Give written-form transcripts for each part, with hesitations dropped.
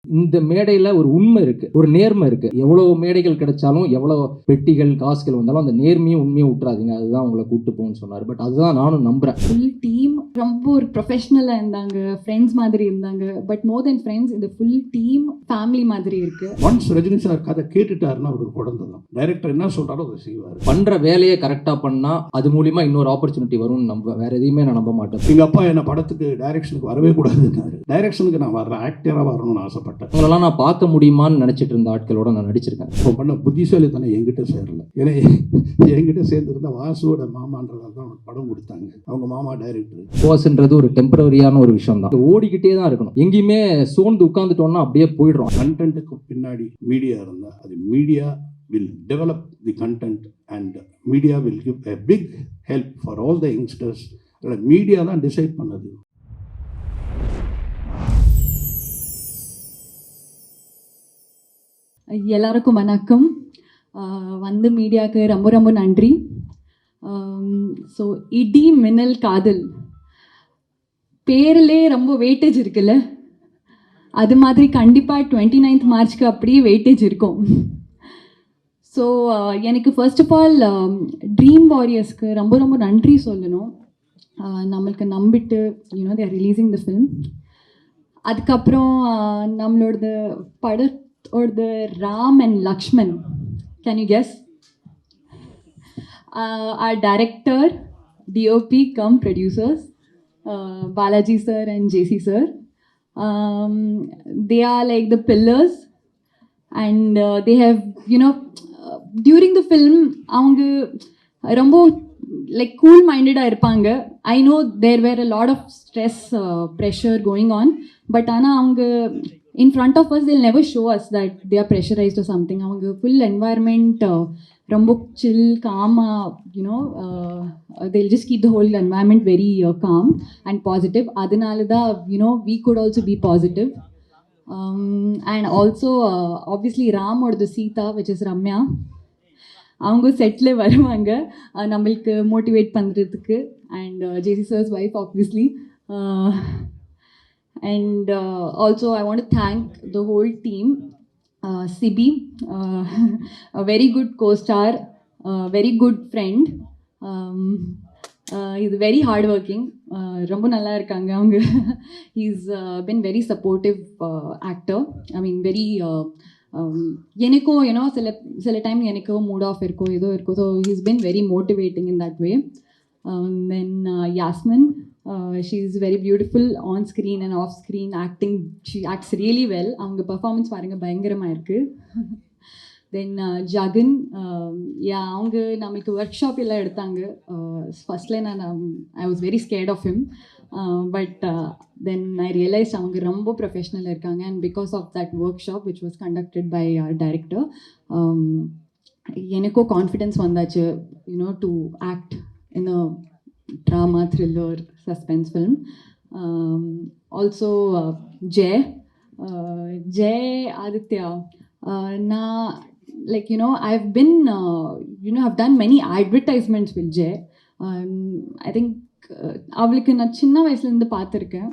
இந்த மேடையில் ஒரு உண்மை இருக்கு, ஒரு நேர்மை இருக்கு. எவ்வளவு மேடைகள் கிடைச்சாலும், எவ்வளவு பெட்டிகள் காசுகள் வந்தாலும் அந்த நேர்மையும் உண்மையும் விட்டுறாதீங்க, அதுதான் உங்களை கூட்டு போகும்னு சொன்னார். பட் அதுதான் நானும் நம்புறேன். ஃபுல் டீம் ரொம்ப ஒரு ப்ரொஃபஷனலாக இருந்தாங்க, ஃப்ரெண்ட்ஸ் மாதிரி இருந்தாங்க. பட் மோர் தென் ஃப்ரெண்ட்ஸ், இந்த ஃபுல் டீம் ஃபேமிலி மாதிரி இருக்கு. ஒன்ஸ் ரஜினி சார் கதை கேட்டுட்டாருன்னா அவருக்கு குழந்தை தான். டைரக்டர் என்ன சொல்றாரோ அதை செய்வார். பண்ற வேலையை கரெக்டாக பண்ணா அது மூலியமா இன்னொரு ஆப்பர்ச்சுனிட்டி வரும்னு நம்ப, வேற எதையுமே நான் நம்ப மாட்டேன். எங்க அப்பா என்ன படத்துக்கு டைரக்ஷனுக்கு வரவே கூடாதுன்னாரு. டைரக்ஷனுக்கு நான் வர்ற ஆக்டரா வரணும்னு ஆசைப்பட்டேன். உங்களெல்லாம் நான் பார்க்க முடியுமான்னு நினைச்சிட்டு இருந்த ஆட்களோட நான் நடிச்சிருக்கேன். இப்போ பண்ண புத்திசாலித்தனம் என்கிட்ட சேரல. ஏன்னா என்கிட்ட சேர்ந்துருந்த வாசுவோட மாமான்றதால தான் அவனுக்கு படம் கொடுத்தாங்க. அவங்க மாமா டைரக்டர். போஸ்ன்றது ஒரு டெம்பரரியான ஒரு விஷயம் தான், ஓடிக்கிட்டே தான் இருக்கணும். எங்கேயுமே சோர்ந்து உட்காந்துட்டோம்னா அப்படியே போயிடுறோம். கண்டென்ட்டுக்கு பின்னாடி மீடியா இருந்தா அது media will develop the content and media will give a big help for all the youngsters. Media தான் டிசைட் பண்ணது. எல்லாருக்கும் வணக்கம். வந்து மீடியாவுக்கு ரொம்ப ரொம்ப நன்றி. ஸோ இடி மின்னல் காதல் பேரிலே ரொம்ப வெயிட்டேஜ் இருக்குல்ல, அது மாதிரி கண்டிப்பாக 29th மார்ச்க்கு அப்படியே வெயிட்டேஜ் இருக்கும். ஸோ எனக்கு ஃபர்ஸ்ட் ஆஃப் ஆல் ட்ரீம் வாரியர்ஸ்க்கு ரொம்ப ரொம்ப நன்றி சொல்லணும். நம்மளுக்கு நம்பிட்டு they are releasing the film. அதுக்கப்புறம் நம்மளோட படத்தோட Ram and Lakshman, can you guess? our director, DOP cum producers, Balaji sir and JC sir. They are like the pillars, and they have during the film அவங்க ரொம்ப like cool minded இருப்பாங்க. I know there were a lot of stress, pressure going on, but ஆனா அவங்க in front of us they'll never show us that they are pressurized or something. அவங்க full environment ரொம்ப chill, calm, they'll just keep the whole environment very calm and positive. அதனால தான் we could also be positive. And also obviously Ram or the Sita, which is Ramya, அவங்க செட்டில் வருவாங்க நம்மளுக்கு motivate பண்ணுறதுக்கு. And JC sir's wife obviously. And also I want to thank the whole team. Sibi, very good costar, very good friend, இது very hard working, ரொம்ப நல்லா இருக்காங்க அவங்க. He's been very supportive actor. I mean very எனக்கும் சில time எனக்கும் mood off இருக்கும், ஏதோ இருக்கும். So he's been very motivating in that way. Then Yasmin, she is very beautiful on screen and off screen. Acting, she acts really well. அவங்க performance பாருங்கள், பயங்கரமாக இருக்குது. தென் ஜகன், அவங்க நம்மளுக்கு ஒர்க் ஷாப் எல்லாம் எடுத்தாங்க. ஃபர்ஸ்ட்ல I was very scared of him, but then I realise அவங்க ரொம்ப ப்ரொஃபஷ்னலாக இருக்காங்க. And because of that workshop which was conducted by director, எனக்கும் கான்ஃபிடென்ஸ் வந்தாச்சு to act in a drama, thriller, suspense film. Also Jai Aditya, நான் like I've been I've done many advertisements with Jay. I think அவளுக்கு நான் சின்ன வயசுலேருந்து பார்த்துருக்கேன்,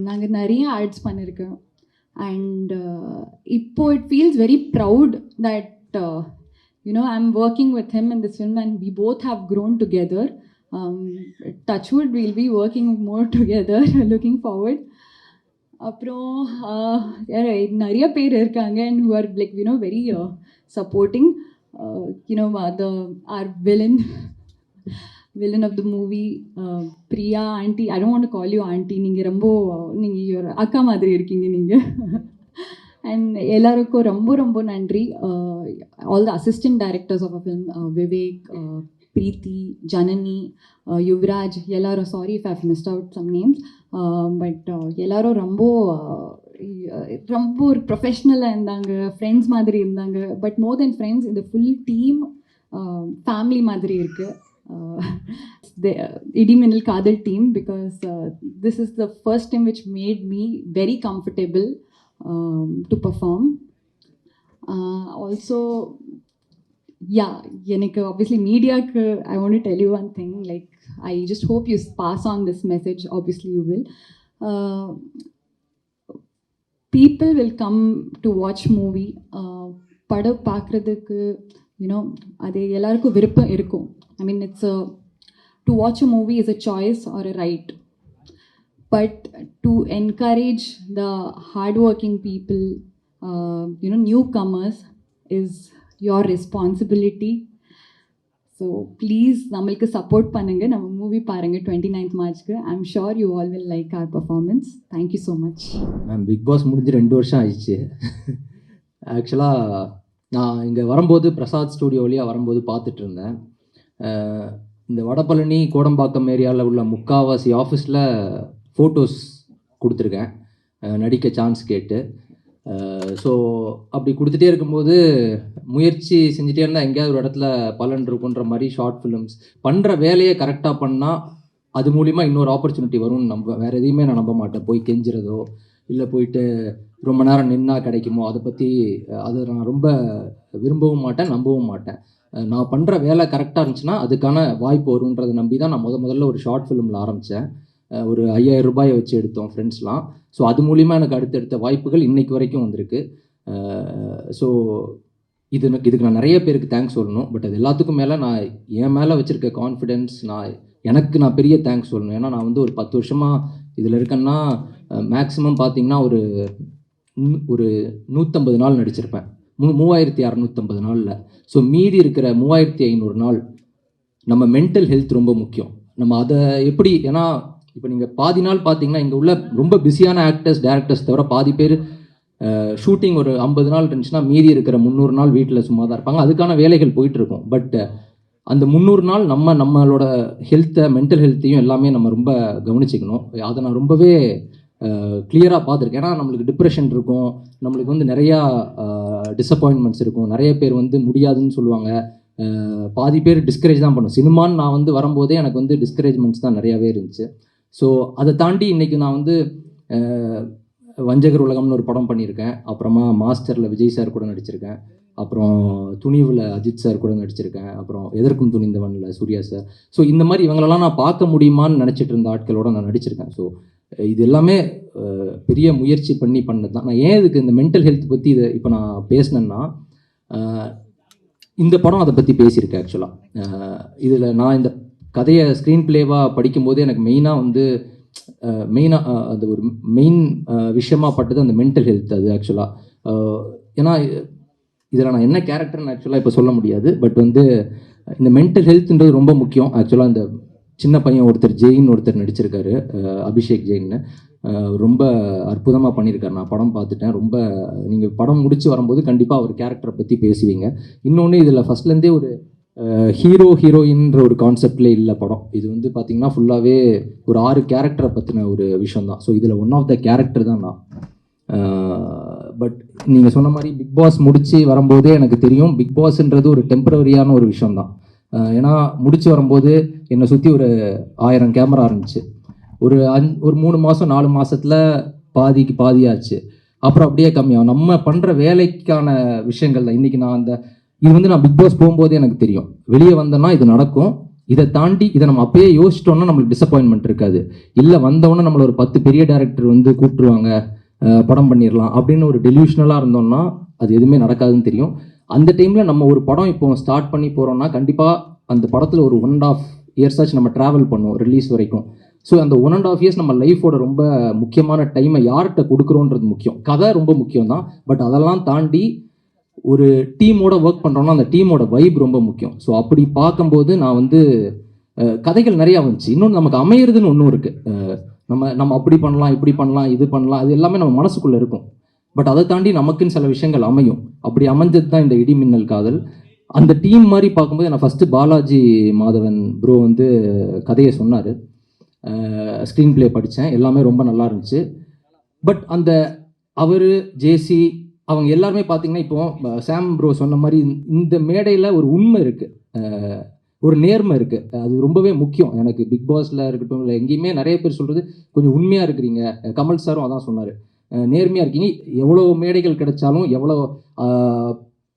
நாங்கள் நிறைய ஆட்ஸ் பண்ணியிருக்கேன். அண்ட் இப்போ it feels very proud that I'm working with him in this film and we both have grown together. Touchwood, we'll be working more together. Looking forward. அப்புறம் நிறைய பேர் இருக்காங்க and who are like very supporting. Our villain of the movie, Priya auntie. I don't want to call you auntie, நீங்கள் அக்கா மாதிரி இருக்கீங்க நீங்கள். And எல்லாருக்கும் ரொம்ப ரொம்ப நன்றி. All the assistant directors of a film, Vivek, Preethi, Janani, Yuvaraj, எல்லாரும், sorry if I have missed out some names, but எல்லாரும் ரொம்ப ரொம்ப ஒரு ப்ரொஃபஷ்னலாக இருந்தாங்க, ஃப்ரெண்ட்ஸ் மாதிரி இருந்தாங்க. பட் மோர் தென் ஃப்ரெண்ட்ஸ், இந்த ஃபுல் டீம் ஃபேமிலி மாதிரி இருக்குது. The Idi Minnal Kadal team, because this is the first time which made me very comfortable to perform. Also, yeah, எனக்கு obviously மீடியாவுக்கு I want to tell you one thing, like I just hope you pass on this message. Obviously you will. people will come to watch movie. படம் பார்க்குறதுக்கு அது எல்லாருக்கும் விருப்பம் இருக்கும். I mean, to watch a movie is a choice or a right. But to encourage the hardworking people, newcomers, is your responsibility. So please, நம்மளுக்கு support பண்ணுங்க, நம்ம movie பாருங்க 29th மார்ச்க்கு. I'm sure you all will like our performance. Thank you so much. Ma'am, Bigg Boss முடிஞ்சு 2 வருஷம் ஆயிடுச்சு. ஆக்சுவலாக நான் இங்கே வரும்போது பிரசாத் ஸ்டூடியோ வழியாக வரும்போது பார்த்துட்டு இருந்தேன். இந்த வடபழனி கோடம்பாக்கம் ஏரியாவில் உள்ள முக்காவாசி ஆஃபீஸில் ஃபோட்டோஸ் கொடுத்துருக்கேன் நடிக்க சான்ஸ் கேட்டு. ஸோ அப்படி கொடுத்துட்டே இருக்கும்போது முயற்சி செஞ்சுட்டே இருந்தால் எங்கேயாவது ஒரு இடத்துல பலன் இருக்குன்ற மாதிரி ஷார்ட் ஃபிலிம்ஸ் பண்ணுற வேலையை கரெக்டாக பண்ணால் அது மூலிமா இன்னொரு ஆப்பர்ச்சுனிட்டி வரும்னு வேறு எதையுமே நான் நம்ப மாட்டேன். போய் கெஞ்சுறதோ இல்லை போயிட்டு ரொம்ப நேரம் நின்னா கிடைக்குமோ அதை பற்றி அதை நான் ரொம்ப விரும்பவும் மாட்டேன், நம்பவும் மாட்டேன். நான் பண்ணுற வேலை கரெக்டாக இருந்துச்சுன்னா அதுக்கான வாய்ப்பு வருன்றதை நம்பி தான் நான் முதல்ல ஒரு ஷார்ட் ஃபிலிமில் ஆரம்பித்தேன். ஒரு 5000 ரூபாயை வச்சு எடுத்தோம் ஃப்ரெண்ட்ஸ்லாம். ஸோ அது மூலிமா எனக்கு அடுத்தடுத்த வாய்ப்புகள் இன்றைக்கு வரைக்கும் வந்திருக்கு. ஸோ இதுக்கு நான் நிறைய பேருக்கு தேங்க்ஸ் சொல்லணும். பட் அது எல்லாத்துக்கும் மேலே நான் என் மேலே வச்சுருக்க கான்ஃபிடென்ஸ், நான் பெரிய தேங்க்ஸ் சொல்லணும். ஏன்னா நான் வந்து ஒரு 10 வருஷமாக இதில் இருக்கேன்னா மேக்ஸிமம் பார்த்தீங்கன்னா ஒரு 150 நாள் நடிச்சிருப்பேன், 3650 நாளில். ஸோ மீதி இருக்கிற 3500 நாள் நம்ம மென்டல் ஹெல்த் ரொம்ப முக்கியம். நம்ம அதை எப்படி, ஏன்னா இப்போ நீங்கள் பாதி நாள் பார்த்தீங்கன்னா இங்கே உள்ள ரொம்ப பிஸியான ஆக்டர்ஸ் டேரக்டர்ஸ் தவிர பாதி பேர் ஷூட்டிங் ஒரு 50 நாள் இருந்துச்சுன்னா மீதி இருக்கிற 300 நாள் வீட்டில் சும்மா தான் இருப்பாங்க. அதுக்கான வேலைகள் போயிட்டுருக்கும். பட் அந்த 300 நாள் நம்மளோட ஹெல்த்தை, மென்டல் ஹெல்த்தையும் எல்லாமே நம்ம ரொம்ப கவனிச்சிக்கணும். அதை நான் ரொம்பவே கிளியராக பார்த்துருக்கேன். ஏன்னா நம்மளுக்கு டிப்ரெஷன் இருக்கும், நம்மளுக்கு வந்து நிறையா டிசப்பாயின்மெண்ட்ஸ் இருக்கும், நிறைய பேர் வந்து முடியாதுன்னு சொல்லுவாங்க, பாதி பேர் டிஸ்கரேஜ் தான் பண்ணும். சினிமான்னு நான் வந்து வரும்போதே எனக்கு வந்து டிஸ்கரேஜ்மெண்ட்ஸ் தான் நிறையாவே இருந்துச்சு. ஸோ அதை தாண்டி இன்றைக்கி நான் வந்து வஞ்சகர் உலகம்னு ஒரு படம் பண்ணியிருக்கேன். அப்புறமா மாஸ்டரில் விஜய் சார் கூட நடிச்சிருக்கேன். அப்புறம் துணிவில் அஜித் சார் கூட நடிச்சிருக்கேன். அப்புறம் எதற்கும் துணிந்தவனில் சூர்யா சார். ஸோ இந்த மாதிரி இவங்களெல்லாம் நான் பார்க்க முடியுமான்னு நினச்சிட்டு இருந்த ஆட்களோட நான் நடிச்சிருக்கேன். ஸோ இது எல்லாமே பெரிய முயற்சி பண்ணது தான். நான் ஏன் இதுக்கு இந்த மென்டல் ஹெல்த் பற்றி இதை இப்போ நான் பேசினேன்னா, இந்த படம் அதை பற்றி பேசியிருக்கேன். ஆக்சுவலாக இதில் நான் இந்த கதையை ஸ்க்ரீன் பிளேவாக படிக்கும்போது எனக்கு மெயினாக அது ஒரு மெயின் விஷயமாக பட்டது அந்த மென்டல் ஹெல்த். அது ஆக்சுவலாக ஏன்னா இதில் நான் என்ன கேரக்டர்னு ஆக்சுவலாக இப்போ சொல்ல முடியாது. பட் வந்து இந்த மென்டல் ஹெல்த்ன்றது ரொம்ப முக்கியம். ஆக்சுவலாக இந்த சின்ன பையன் ஒருத்தர் நடிச்சிருக்காரு, அபிஷேக் ஜெயின்னு. ரொம்ப அற்புதமாக பண்ணியிருக்காரு. நான் படம் பார்த்துட்டேன். ரொம்ப நீங்கள் படம் முடித்து வரும்போது கண்டிப்பாக அவர் கேரக்டரை பற்றி பேசுவீங்க. இன்னொன்று இதில் ஃபஸ்ட்லேருந்தே ஒரு ஹீரோயின்ற ஒரு கான்செப்ட்லேயே இல்லை படம். இது வந்து பார்த்திங்கன்னா ஃபுல்லாகவே ஒரு 6 கேரக்டரை பற்றின ஒரு விஷயம் தான். ஸோ இதில் ஒன் ஆஃப் த கேரக்டர் தான் நான். பட் நீங்கள் சொன்ன மாதிரி பிக் பாஸ் முடித்து வரும்போதே எனக்கு தெரியும் பிக் பாஸ்ன்றது ஒரு டெம்பரரியான ஒரு விஷயம் தான். ஏன்னா முடித்து வரும்போது என்னை சுற்றி ஒரு 1000 கேமரா இருந்துச்சு. ஒரு 3 மாதம் 4 மாதத்தில் பாதிக்கு பாதியாச்சு. அப்புறம் அப்படியே கம்மியாகும். நம்ம பண்ணுற வேலைக்கான விஷயங்கள் தான். இன்றைக்கி இது வந்து நான் பிக் பாஸ் போகும்போதே எனக்கு தெரியும், வெளியே வந்தேன்னா இது நடக்கும். இதை தாண்டி இதை நம்ம அப்பயே யோசிச்சிட்டோம்னா நம்மளுக்கு டிசப்பாயின்மெண்ட் இருக்காது. இல்லை வந்தவொன்னே நம்மளை ஒரு 10 பெரிய டேரக்டர் வந்து கூப்பிட்டுருவாங்க, படம் பண்ணிடலாம் அப்படின்னு ஒரு டெலியூஷனலாக இருந்தோம்னா அது எதுவுமே நடக்காதுன்னு தெரியும். அந்த டைமில் நம்ம ஒரு படம் இப்போ ஸ்டார்ட் பண்ணி போகிறோம்னா கண்டிப்பாக அந்த படத்தில் ஒரு 1.5 years ஆச்சு நம்ம ட்ராவல் பண்ணுவோம் ரிலீஸ் வரைக்கும். ஸோ அந்த 1.5 years நம்ம லைஃபோட ரொம்ப முக்கியமான டைமை யார்கிட்ட கொடுக்குறோன்றது முக்கியம். கதை ரொம்ப முக்கியம் தான். பட் அதெல்லாம் தாண்டி ஒரு டீமோட ஒர்க் பண்ணுறோம்னா அந்த டீமோட வைப் ரொம்ப முக்கியம். ஸோ அப்படி பார்க்கும்போது நான் வந்து கதைகள் நிறையா வந்துச்சு. இன்னொன்று நமக்கு அமையிறதுன்னு ஒன்றும் இருக்குது. நம்ம அப்படி பண்ணலாம், இப்படி பண்ணலாம், இது பண்ணலாம், அது எல்லாமே நம்ம மனசுக்குள்ளே இருக்கும். பட் அதை தாண்டி நமக்குன்னு சில விஷயங்கள் அமையும். அப்படி அமைஞ்சது தான் இந்த இடி மின்னல் காதல். அந்த டீம் மாதிரி பார்க்கும்போது நான் ஃபஸ்ட்டு பாலாஜி மாதவன் ப்ரோ வந்து கதையை சொன்னார். ஸ்க்ரீன் பிளே படித்தேன், எல்லாமே ரொம்ப நல்லா இருந்துச்சு. பட் அவர் ஜேசி அவங்க எல்லாருமே பார்த்தீங்கன்னா இப்போ சாம் ப்ரோ சொன்ன மாதிரி இந்த மேடையில் ஒரு உண்மை இருக்குது, ஒரு நேர்மை இருக்குது. அது ரொம்பவே முக்கியம் எனக்கு. பிக் பாஸில் இருக்கட்டும் இல்லை எங்கேயுமே நிறைய பேர் சொல்கிறது கொஞ்சம் உண்மையாக இருக்கிறீங்க. கமல் சாரும் அதான் சொன்னார், நேர்மையாக இருக்கீங்க. எவ்வளோ மேடைகள் கிடைச்சாலும் எவ்வளோ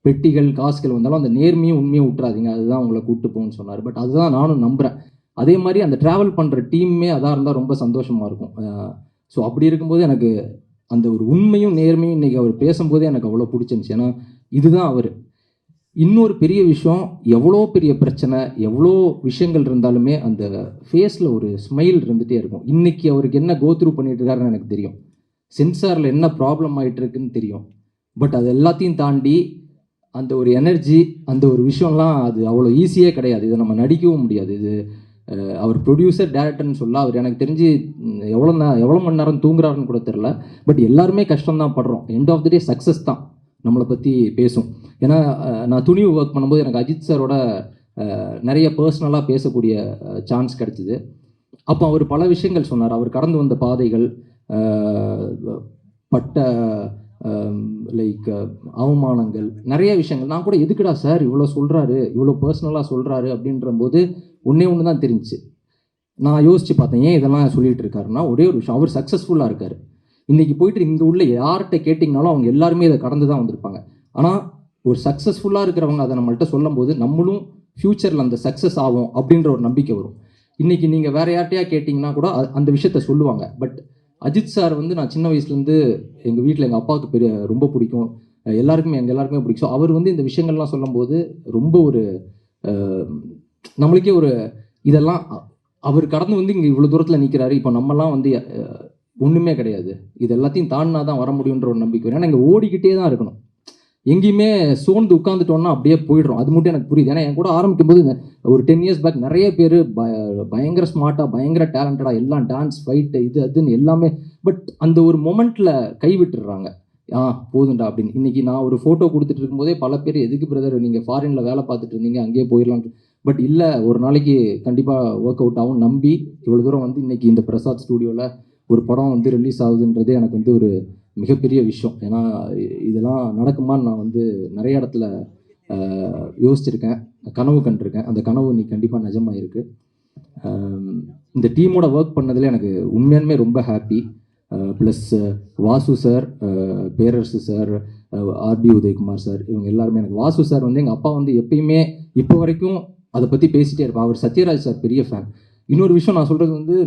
பெட்டிகள் காசுகள் வந்தாலும் அந்த நேர்மையும் உண்மையும் விட்டுறாதீங்க, அதுதான் உங்களை கூப்பிட்டு போகணும்னு சொன்னார். பட் அதுதான் நானும் நம்புகிறேன். அதே மாதிரி அந்த ட்ராவல் பண்ணுற டீம்மே அதாக இருந்தால் ரொம்ப சந்தோஷமாக இருக்கும். ஸோ அப்படி இருக்கும்போது எனக்கு அந்த ஒரு உண்மையும் நேர்மையும் இன்றைக்கி அவர் பேசும்போதே எனக்கு அவ்வளோ பிடிச்சிருந்துச்சு. ஏன்னா இதுதான் அவர். இன்னொரு பெரிய விஷயம், எவ்வளோ பெரிய பிரச்சனை, எவ்வளோ விஷயங்கள் இருந்தாலுமே அந்த ஃபேஸில் ஒரு ஸ்மைல் இருந்துகிட்டே இருக்கும். இன்றைக்கி அவருக்கு என்ன கோத்ரூ பண்ணிட்டு இருக்காருன்னு எனக்கு தெரியும். சென்சாரில் என்ன ப்ராப்ளம் ஆகிட்டு இருக்குன்னு தெரியும். பட் அது எல்லாத்தையும் தாண்டி அந்த ஒரு எனர்ஜி, அந்த ஒரு விஷயம்லாம் அது அவ்வளோ ஈஸியே கிடையாது. இதை நம்ம நடிக்கவும் முடியாது. இது அவர் ப்ரொடியூசர் டேரக்டர்னு சொல்ல, அவர் எனக்கு தெரிஞ்சு எவ்வளோ மணி நேரம் தூங்குறாருன்னு கூட தெரில. பட் எல்லாருமே கஷ்டம்தான் படுறோம். End of the day success தான் நம்மளை பற்றி பேசும். ஏன்னா நான் துணிவு ஒர்க் பண்ணும்போது எனக்கு அஜித் சாரோட நிறைய பர்சனலாக பேசக்கூடிய சான்ஸ் கிடச்சிது. அப்போ அவர் பல விஷயங்கள் சொன்னார். அவர் கடந்து வந்த பாதைகள், பட்ட லைக் அவமானங்கள், நிறைய விஷயங்கள். நான் கூட எதுக்குடா சார் இவ்வளோ சொல்கிறாரு, இவ்வளோ பர்சனலாக சொல்கிறாரு அப்படின்ற போது ஒன்று தான் தெரிஞ்சிச்சு. நான் யோசித்து பார்த்தேன், ஏன் இதெல்லாம் சொல்லிகிட்டு இருக்காருன்னா, ஒரே ஒரு விஷயம், அவர் சக்ஸஸ்ஃபுல்லாக இருக்கார். இன்றைக்கி போயிட்டு இங்கே உள்ள யார்கிட்ட கேட்டிங்கனாலும் அவங்க எல்லாருமே இதை கடந்து தான் வந்திருப்பாங்க. ஆனால் ஒரு சக்ஸஸ்ஃபுல்லாக இருக்கிறவங்க அதை நம்மள்கிட்ட சொல்லும் போது நம்மளும் ஃப்யூச்சரில் அந்த சக்ஸஸ் ஆகும் அப்படின்ற ஒரு நம்பிக்கை வரும். இன்றைக்கி நீங்கள் வேறு யார்கிட்டையா கேட்டிங்கன்னா கூட அந்த விஷயத்த சொல்லுவாங்க. பட் அஜித் சார் வந்து நான் சின்ன வயசுலேருந்து எங்கள் வீட்டில் எங்கள் அப்பாவுக்கு ரொம்ப பிடிக்கும், எல்லாருக்குமே பிடிக்கும். ஸோ அவர் வந்து இந்த விஷயங்கள்லாம் சொல்லும்போது ரொம்ப ஒரு நம்மளுக்கே ஒரு இதெல்லாம் அவர் கடந்து வந்து இங்கே இவ்வளோ தூரத்தில் நிற்கிறாரு. இப்போ நம்மலாம் வந்து ஒன்றுமே கிடையாது, இது எல்லாத்தையும் தாண்டினா தான் வர முடியுன்ற ஒரு நம்பிக்கை. ஏன்னா இங்கே ஓடிக்கிட்டே தான் இருக்கணும். எங்கேயுமே சோர்ந்து உட்காந்துட்டோன்னா அப்படியே போயிடுறோம். அது மட்டும் எனக்கு புரியுது. ஏன்னா என் கூட ஆரம்பிக்கும் போது ஒரு 10 years பேக் நிறைய பேர் பயங்கர ஸ்மார்ட்டாக, பயங்கர டேலண்டடாக, எல்லாம் டான்ஸ், ஃபைட்டு, இது அதுன்னு எல்லாமே. பட் அந்த ஒரு மொமெண்ட்டில் கைவிட்டுடுறாங்க. போதுண்டா அப்படின்னு. இன்றைக்கி நான் ஒரு ஃபோட்டோ கொடுத்துட்டு இருக்கும்போதே பல பேர், எதுக்கு பிரதர் நீங்கள் ஃபாரினில் வேலை பார்த்துட்டு இருந்தீங்க, அங்கேயே போயிடலாம். பட் இல்லை, ஒரு நாளைக்கு கண்டிப்பாக ஒர்க் அவுட் ஆகும் நம்பி இவ்வளோ தூரம் வந்து இன்றைக்கி இந்த பிரசாத் ஸ்டூடியோவில் ஒரு படம் வந்து ரிலீஸ் ஆகுதுன்றதே எனக்கு வந்து ஒரு மிகப்பெரிய விஷயம். ஏன்னா இதெல்லாம் நடக்குமான்னு நான் வந்து நிறைய இடத்துல யோசிச்சிருக்கேன், கனவு கண்டிருக்கேன். அந்த கனவு இன்னைக்கு கண்டிப்பாக நிஜமாக இருக்குது. இந்த டீமோட ஒர்க் பண்ணதில் எனக்கு உண்மையாலுமே ரொம்ப ஹாப்பி. ப்ளஸ் வாசு சார், பேரரசு சார், ஆர்பி உதயகுமார் சார், இவங்க எல்லாருமே. எனக்கு வாசு சார் வந்து எங்கள் அப்பா வந்து எப்பயுமே இப்போ வரைக்கும் அதை பற்றி பேசிகிட்டே இருப்பார். அவர் சத்யராஜ் சார் பெரிய ஃபேன். இன்னொரு விஷயம் நான் சொல்கிறது வந்து,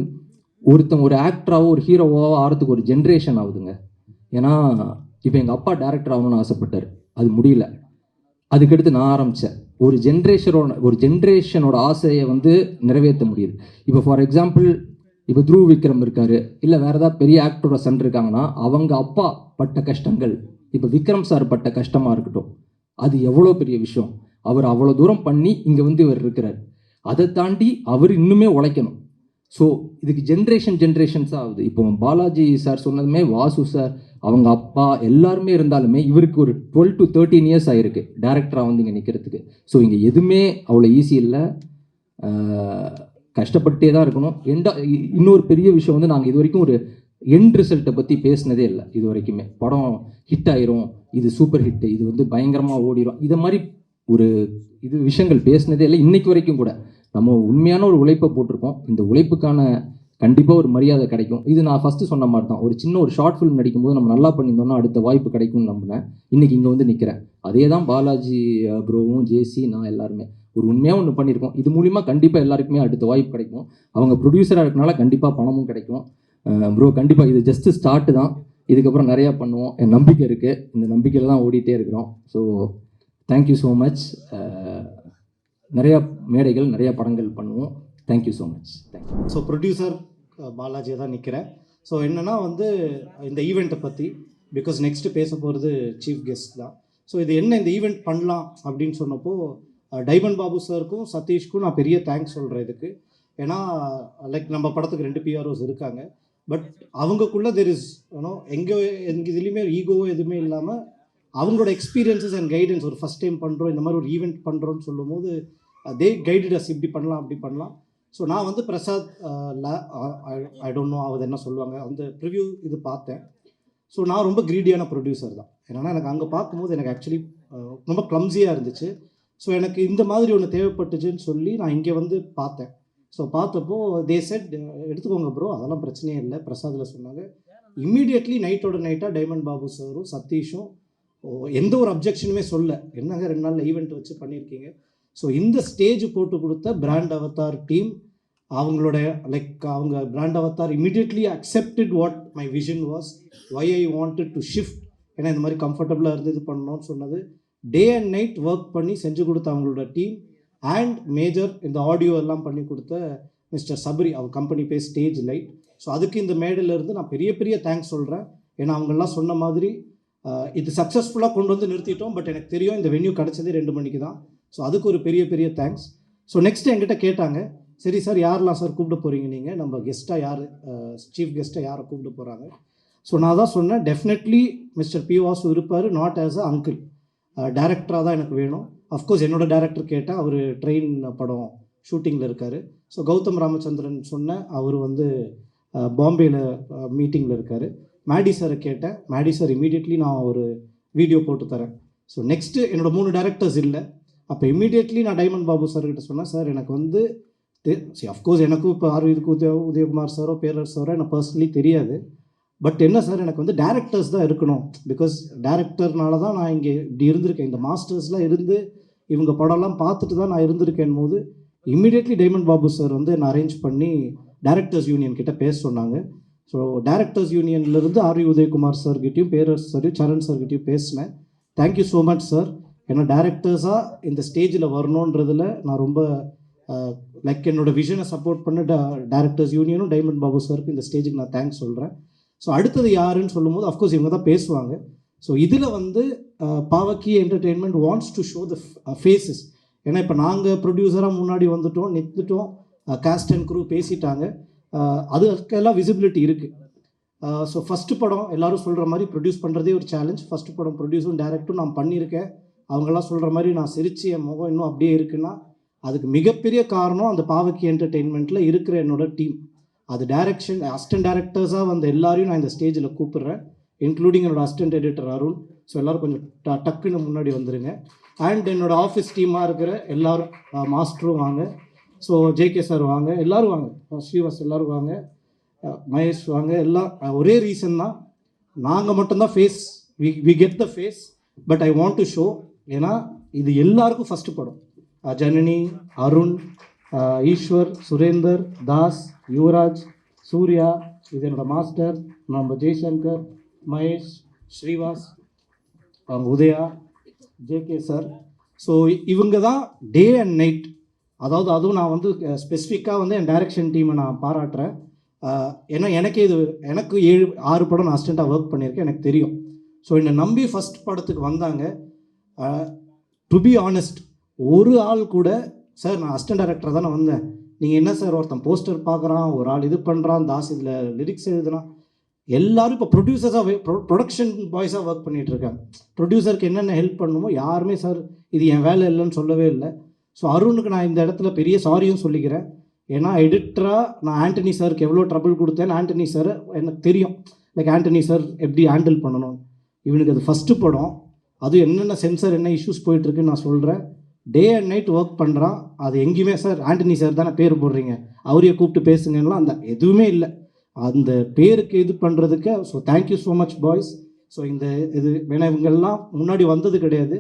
ஒருத்தன் ஒரு ஆக்டராகவோ ஒரு ஹீரோவாவோ ஆகிறதுக்கு ஒரு ஜென்ரேஷன் ஆகுதுங்க. ஏன்னா இப்போ எங்கள் அப்பா டேரக்டர் ஆகணும்னு ஆசைப்பட்டார், அது முடியல. அதுக்கடுத்து நான் ஆரம்பித்தேன். ஒரு ஜென்ரேஷனோட ஆசையை வந்து நிறைவேற்ற முடியுது. இப்போ ஃபார் எக்ஸாம்பிள், இப்போ த்ரூ விக்ரம் இருக்கார், இல்லை வேறு ஏதாவது பெரிய ஆக்டரோட சன் இருக்காங்கன்னா அவங்க அப்பா பட்ட கஷ்டங்கள், இப்போ விக்ரம் சார் பட்ட கஷ்டமாக இருக்கட்டும், அது எவ்வளோ பெரிய விஷயம். அவர் அவ்வளோ தூரம் பண்ணி இங்கே வந்து இவர் இருக்கிறார். அதை தாண்டி அவர் இன்னுமே உழைக்கணும். ஸோ இதுக்கு ஜென்ரேஷன்ஸாக ஆகுது. இப்போ பாலாஜி சார் சொன்னதுமே, வாசு சார், அவங்க அப்பா எல்லாருமே இருந்தாலுமே இவருக்கு ஒரு 12 to 13 years ஆகிருக்கு டேரக்டராக வந்து இங்கே நிற்கிறதுக்கு. ஸோ இங்கே எதுவுமே அவ்வளோ ஈஸி இல்லை, கஷ்டப்பட்டே தான் இருக்கணும். இன்னொரு பெரிய விஷயம் வந்து, நாங்கள் இது வரைக்கும் ஒரு எண்ட் ரிசல்ட்டை பற்றி பேசினதே இல்லை. இது வரைக்குமே படம் ஹிட் ஆயிரும், இது சூப்பர் ஹிட்டு, இது வந்து பயங்கரமாக ஓடிடும், இதை மாதிரி ஒரு விஷயங்கள் பேசினதே இல்லை இன்னைக்கு வரைக்கும் கூட. நம்ம உண்மையான ஒரு உழைப்பை போட்டிருக்கோம். இந்த உழைப்புக்கான கண்டிப்பாக ஒரு மரியாதை கிடைக்கும். இது நான் ஃபஸ்ட்டு சொன்ன மாதிரி தான். ஒரு சின்ன ஒரு ஷார்ட் ஃபிலிம் நடிக்கும்போது நம்ம நல்லா பண்ணியிருந்தோம்னா அடுத்த வாய்ப்பு கிடைக்கும்னு நம்பினேன். இன்றைக்கி இங்கே வந்து நிற்கிறேன். அதே தான் பாலாஜி ப்ரோவும், ஜேசி, நான் எல்லாருமே ஒரு உண்மையாக ஒன்று பண்ணியிருக்கோம். இது மூலிமா கண்டிப்பாக எல்லாருக்குமே அடுத்த வாய்ப்பு கிடைக்கும். அவங்க ப்ரொடியூசராக இருக்கனால கண்டிப்பாக பணமும் கிடைக்கும். ப்ரோ கண்டிப்பாக இது ஜஸ்ட்டு ஸ்டார்ட்டு தான். இதுக்கப்புறம் நிறையா பண்ணுவோம், என் நம்பிக்கை இருக்குது. இந்த நம்பிக்கையில் தான் ஓடிட்டே இருக்கிறோம். So thank you so much. நிறையா மேடைகள், நிறையா படங்கள் பண்ணுவோம். Thank you so much. Thank you. So producer பாலாஜியை தான் நிற்கிறேன். ஸோ என்னென்னா வந்து இந்த ஈவெண்ட்டை பற்றி, பிகாஸ் நெக்ஸ்ட்டு பேச போகிறது சீஃப் கெஸ்ட் தான். ஸோ இது என்ன இந்த ஈவெண்ட் பண்ணலாம் அப்படின்னு சொன்னப்போ, டைமண்ட் பாபு சாருக்கும் சதீஷ்க்கும் நான் பெரிய தேங்க்ஸ் சொல்கிறேன் இதுக்கு. ஏன்னா லைக் நம்ம படத்துக்கு 2 PROs இருக்காங்க. பட் அவங்கக்குள்ளே தெர் இஸ் எங்கள் இதுலேயுமே ஈகோவோ எதுவுமே இல்லாமல் அவங்களோட எக்ஸ்பீரியன்ஸஸ் அண்ட் கைடன்ஸ், ஒரு ஃபஸ்ட் டைம் பண்ணுறோம், இந்த மாதிரி ஒரு ஈவெண்ட் பண்ணுறோன்னு சொல்லும் போது தே கைடட் அஸ், இப்படி பண்ணலாம் அப்படி பண்ணலாம். ஸோ நான் வந்து பிரசாத் ஐ டோன்ட் நோ அது என்ன சொல்லுவாங்க, அந்த ப்ரிவ்யூ இது பார்த்தேன். ஸோ நான் ரொம்ப க்ரீடியான ப்ரொடியூசர் தான். ஏன்னா எனக்கு அங்கே பார்க்கும்போது எனக்கு ஆக்சுவலி ரொம்ப க்ளம்ஸியாக இருந்துச்சு. ஸோ எனக்கு இந்த மாதிரி ஒன்று தேவைப்பட்டுச்சுன்னு சொல்லி நான் இங்கே வந்து பார்த்தேன். ஸோ பார்த்தப்போ தே செட் எடுத்துக்கோங்க ப்ரோ, அதெல்லாம் பிரச்சனையே இல்லை. பிரசாதில் சொன்னாங்க. இம்மீடியட்லி நைட்டோட நைட்டாக டைமண்ட் பாபு சாரும் சதீஷும் எந்த ஒரு அப்ஜெக்ஷனுமே சொல்ல, என்னங்க 2 நாளில் ஈவெண்ட் வச்சு பண்ணியிருக்கீங்க. ஸோ இந்த ஸ்டேஜ் போட்டு கொடுத்த பிராண்ட் அவதார் டீம் அவங்களோட லைக் அவங்க brand avatar immediately accepted what my vision was, why I wanted to shift, ஏன்னா இந்த மாதிரி கம்ஃபர்டபுளாக இருந்து இது பண்ணணும்னு சொன்னது. டே அண்ட் நைட் ஒர்க் பண்ணி செஞ்சு கொடுத்த அவங்களோட டீம் அண்ட் மேஜர் இந்த ஆடியோ எல்லாம் பண்ணி கொடுத்த மிஸ்டர் சபரி, அவர் கம்பெனி பேர் ஸ்டேஜ் லைட். ஸோ அதுக்கு இந்த மேடையிலேருந்து நான் பெரிய பெரிய தேங்க்ஸ் சொல்கிறேன். ஏன்னா அவங்கெல்லாம் சொன்ன மாதிரி இது சக்ஸஸ்ஃபுல்லாக கொண்டு வந்து நிறுத்திட்டோம், பட் எனக்கு தெரியும் இந்த வென்யூ கிடச்சதே 2 மணிக்கு தான். ஸோ அதுக்கு ஒரு பெரிய பெரிய தேங்க்ஸ். ஸோ நெக்ஸ்ட்டு என்கிட்ட கேட்டாங்க, சரி சார் யாரெல்லாம் சார் கூப்பிட போகிறீங்க, நீங்கள் நம்ம கெஸ்ட்டாக யார், சீஃப் கெஸ்ட்டாக யாரை கூப்பிட போகிறாங்க. ஸோ நான் தான் சொன்னேன், டெஃபினெட்லி மிஸ்டர் பி வாசு இருப்பார், நாட் ஆஸ் அ அங்கிள், டேரக்டராக தான் எனக்கு வேணும். அஃப்கோர்ஸ் என்னோடய டேரக்டர் கேட்டால் அவர் ட்ரெயின் படம் ஷூட்டிங்கில் இருக்கார். ஸோ கௌதம் ராமச்சந்திரன் சொன்ன அவர் வந்து பாம்பேயில் மீட்டிங்கில் இருக்கார். மேடி சாரை கேட்டேன், மேடி சார் இமீடியட்லி நான் ஒரு வீடியோ போட்டு தரேன். ஸோ நெக்ஸ்ட்டு என்னோடய 3 டேரக்டர்ஸ் இல்லை, அப்போ இமீடியட்லி நான் டைமண்ட் பாபு சார்கிட்ட சொன்னேன், சார் எனக்கு வந்து அஃப்கோர்ஸ் எனக்கும் இப்போ ஆர்விக்கு உதயகுமார் சாரோ பேரர் சாரோ எனக்கு பர்சனலி தெரியாது, பட் என்ன சார் எனக்கு வந்து டேரக்டர்ஸ் தான் இருக்கணும், பிகாஸ் டேரக்டர்னால தான் நான் இங்கே இப்படி இருந்திருக்கேன், இந்த மாஸ்டர்ஸ்லாம் இருந்து இவங்க படம்லாம் பார்த்துட்டு தான் நான் இருந்திருக்கேன் போது இமீடியட்லி டைமண்ட் பாபு சார் வந்து நான் அரேஞ்ச் பண்ணி டேரக்டர்ஸ் யூனியன் கிட்ட பேச சொன்னாங்க. ஸோ டேரக்டர்ஸ் யூனியன்லேருந்து ஆர்வி உதயகுமார் சார்கிட்டையும் பேரர் சாரையும் சரண் சார்கிட்டையும் பேசினேன். தேங்க்யூ ஸோ மச் சார், ஏன்னா டேரக்டர்ஸாக இந்த ஸ்டேஜில் வரணுன்றதில் நான் ரொம்ப லைக் என்னோடய விஷனை சப்போர்ட் பண்ண டேரக்டர்ஸ் யூனியனும் டைமண்ட் பாபு சாருக்கு இந்த ஸ்டேஜுக்கு நான் தேங்க்ஸ் சொல்கிறேன். ஸோ அடுத்தது யாருன்னு சொல்லும்போது அஃப்கோர்ஸ் இவங்க தான் பேசுவாங்க. ஸோ இதில் வந்து Bavakki entertainment wants to show the faces. ஏன்னா இப்போ நாங்கள் ப்ரொடியூசராக முன்னாடி வந்துட்டோம், நிறுத்துட்டோம், காஸ்ட் அண்ட் க்ரூ பேசிட்டாங்க, அதுக்கெல்லாம் விசிபிலிட்டி இருக்குது. ஸோ ஃபஸ்ட்டு படம் எல்லோரும் சொல்கிற மாதிரி ப்ரொடியூஸ் பண்ணுறதே ஒரு சேலஞ்ச். ஃபஸ்ட்டு படம் ப்ரொடியூஸும் டேரக்டும் நான் பண்ணியிருக்கேன். அவங்களாம் சொல்கிற மாதிரி நான் சிரித்து என் முகம் இன்னும் அப்படியே இருக்குன்னா அதுக்கு மிகப்பெரிய காரணம் அந்த பாவக்கி என்டர்டெயின்மெண்ட்டில் இருக்கிற என்னோடய டீம். அது டைரக்ஷன் அசிஸ்டன்ட் டேரக்டர்ஸாக வந்த எல்லாரையும் நான் இந்த ஸ்டேஜில் கூப்பிட்றேன், இன்க்ளூடிங் என்னோடய அசிஸ்டன்ட் எடிட்டர் அருண். ஸோ எல்லோரும் கொஞ்சம் டக்குன்னு முன்னாடி வந்துடுங்க. அண்ட் என்னோடய ஆஃபீஸ் டீமாக இருக்கிற எல்லோரும், மாஸ்டரும் வாங்க, ஸோ ஜேகே சார் வாங்க, எல்லோரும் வாங்க, ஸ்ரீவாஸ் எல்லோரும் வாங்க, மகேஷ் வாங்க. எல்லாம் ஒரே ரீசன் தான், நாங்கள் மட்டும்தான் face, we get the face, but I want to show. ஏன்னா இது எல்லாருக்கும் ஃபஸ்ட்டு படம். ஜனனி, அருண், ஈஸ்வர், சுரேந்தர், தாஸ், யுவராஜ், சூர்யா, இது என்னோடய மாஸ்டர், நம்ம ஜெய்சங்கர், மகேஷ், ஸ்ரீவாஸ், அவங்க உதயா, ஜேகே சார். ஸோ இவங்க தான் டே அண்ட் நைட், அதாவது அதுவும் நான் வந்து ஸ்பெசிஃபிக்காக வந்து என் டைரக்ஷன் டீமை நான் பாராட்டுறேன். ஏன்னா எனக்கு 7-6 படம் நான் அசிஸ்டண்ட்டாக ஒர்க் பண்ணியிருக்கேன், எனக்கு தெரியும். ஸோ என்னை நம்பி ஃபஸ்ட் படத்துக்கு வந்தாங்க. டு பி ஆனஸ்ட், ஒரு ஆள் கூட சார் நான் அசிஸ்டன்ட் டைரக்டராக தானே வந்தேன், நீங்கள் என்ன சார் ஒருத்தன் போஸ்டர் பார்க்குறான், ஒரு ஆள் இது பண்ணுறான், தாஸ் இதில் லிரிக்ஸ் எழுதுனா, எல்லோரும் இப்போ ப்ரொடியூசர்ஸாக ப்ரொடக்ஷன் பாய்ஸாக ஒர்க் பண்ணிகிட்ருக்காங்க. ப்ரொடியூசருக்கு என்னென்ன ஹெல்ப் பண்ணணுமோ யாருமே சார் இது என் வேலை இல்லைன்னு சொல்லவே இல்லை. ஸோ அருணுக்கு நான் இந்த இடத்துல பெரிய சாரியும் சொல்லிக்கிறேன். ஏன்னா எடிட்டராக நான் ஆண்டனி சாருக்கு எவ்வளோ ட்ரபிள் கொடுத்தேன், ஆண்டனி சார் எனக்கு தெரியும், லைக் ஆண்டனி சார் எப்படி ஹேண்டில் பண்ணணும். இவனுக்கு அது ஃபஸ்ட்டு படம், அது என்னென்ன சென்சார் என்ன இஷ்யூஸ் போயிட்டுருக்குன்னு நான் சொல்கிறேன். டே அண்ட் நைட் ஒர்க் பண்ணுறான். அது எங்கேயுமே சார் ஆண்டனி சார் தானே பேர் போடுறீங்க, அவரையே கூப்பிட்டு பேசுங்கன்னா அந்த எதுவுமே இல்லை, அந்த பேருக்கு இது பண்ணுறதுக்கு. So thank you so much boys. So இந்த இது வேணா இவங்கெல்லாம் முன்னாடி வந்தது கிடையாது.